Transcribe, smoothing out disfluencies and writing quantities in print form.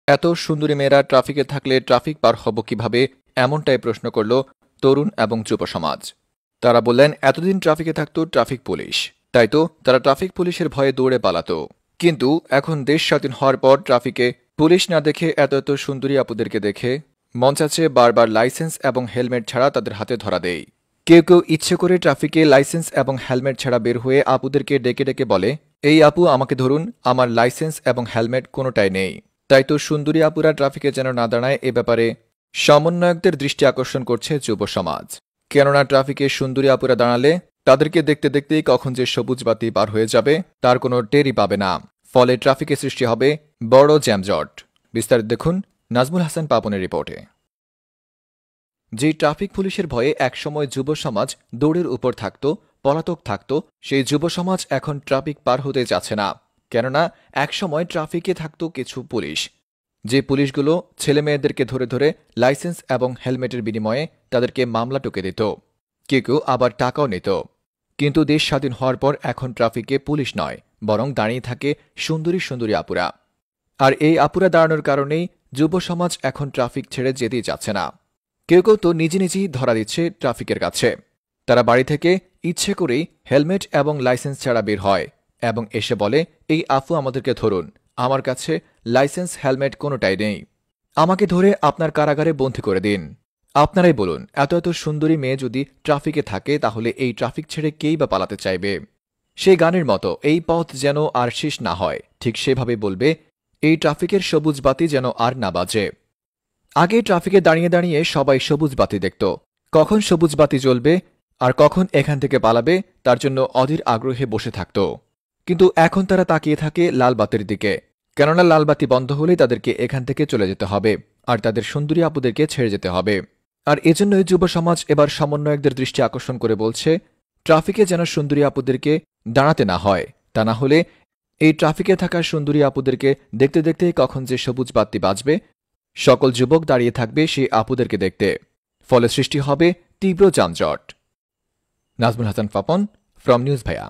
এত সুন্দরী মেয়েরা ট্রাফিকে থাকলে ট্রাফিক পার হব কিভাবে, এমনটাই প্রশ্ন করল তরুণ এবং যুব সমাজ। তারা বললেন, এতদিন ট্রাফিকে থাকত ট্রাফিক পুলিশ, তাই তো তারা ট্রাফিক পুলিশের ভয়ে দৌড়ে পালাত। কিন্তু এখন দেশ স্বাধীন হওয়ার পর ট্রাফিকে পুলিশ না দেখে এত এত সুন্দরী আপুদেরকে দেখে মন চাচ্ছে বারবার লাইসেন্স এবং হেলমেট ছাড়া তাদের হাতে ধরা দেয়। কেউ কেউ ইচ্ছে করে ট্রাফিকে লাইসেন্স এবং হেলমেট ছাড়া বের হয়ে আপুদেরকে ডেকে ডেকে বলে, এই আপু আমাকে ধরুন, আমার লাইসেন্স এবং হেলমেট কোনোটাই নেই। তাই তো সুন্দরী আপুরা ট্রাফিকে যেন না দাঁড়ায়, এ ব্যাপারে সমন্বয়কদের দৃষ্টি আকর্ষণ করছে যুব সমাজ। কেননা ট্রাফিকে সুন্দরী আপুরা দাঁড়ালে তাদেরকে দেখতে দেখতেই কখন যে সবুজ বাতি পার হয়ে যাবে তার কোনো টেরই পাবে না। ফলে ট্রাফিকে সৃষ্টি হবে বড় জ্যামজট। বিস্তারিত দেখুন নাজমুল হাসান পাপনের রিপোর্টে। যে ট্রাফিক পুলিশের ভয়ে একসময় যুব সমাজ দৌড়ের উপর থাকত, পলাতক থাকত, সেই যুব সমাজ এখন ট্রাফিক পার হতে যাচ্ছে না। কেননা একসময় ট্রাফিকে থাকত কিছু পুলিশ, যে পুলিশগুলো ছেলে মেয়েদেরকে ধরে ধরে লাইসেন্স এবং হেলমেটের বিনিময়ে তাদেরকে মামলা টুকে দিত, কেউ কেউ আবার টাকাও নিত। কিন্তু দেশ স্বাধীন হওয়ার পর এখন ট্রাফিকে পুলিশ নয়, বরং দাঁড়িয়ে থাকে সুন্দরী সুন্দরী আপুরা। আর এই আপুরা দাঁড়ানোর কারণেই যুব সমাজ এখন ট্রাফিক ছেড়ে যেতেই যাচ্ছে না। কেউ কেউ তো নিজে নিজেই ধরা দিচ্ছে ট্রাফিকের কাছে। তারা বাড়ি থেকে ইচ্ছে করেই হেলমেট এবং লাইসেন্স ছাড়া বের হয় এবং এসে বলে, এই আফু আমাদেরকে ধরুন, আমার কাছে লাইসেন্স হেলমেট কোনোটাই নেই, আমাকে ধরে আপনার কারাগারে বন্দী করে দিন। আপনারাই বলুন, এত এত সুন্দরী মেয়ে যদি ট্রাফিকে থাকে তাহলে এই ট্রাফিক ছেড়ে কেই বা পালাতে চাইবে? সেই গানের মতো এই পথ যেন আর শেষ না হয়, ঠিক সেভাবে বলবে, এই ট্রাফিকের সবুজ বাতি যেন আর না বাজে। আগে ট্রাফিকে দাঁড়িয়ে দাঁড়িয়ে সবাই সবুজ বাতি দেখত, কখন সবুজ বাতি জ্বলবে আর কখন এখান থেকে পালাবে তার জন্য অধীর আগ্রহে বসে থাকত। কিন্তু এখন তারা তাকিয়ে থাকে লাল বাতির দিকে, কেননা লাল বাতি বন্ধ হলেই তাদেরকে এখান থেকে চলে যেতে হবে আর তাদের সুন্দরী আপুদেরকে ছেড়ে যেতে হবে। আর এজন্যই যুব সমাজ এবার সমন্বয়কদের দৃষ্টি আকর্ষণ করে বলছে, ট্রাফিকে যেন সুন্দরী আপুদেরকে দাঁড়াতে না হয়, তা না হলে এই ট্রাফিকে থাকা সুন্দরী আপুদেরকে দেখতে দেখতে কখন যে সবুজ বাতি বাজবে, সকল যুবক দাঁড়িয়ে থাকবে সেই আপুদেরকে দেখতে। ফলে সৃষ্টি হবে তীব্র যানজট। নাজমুল হাসান পাপন, ফ্রম নিউজ ভাইয়া।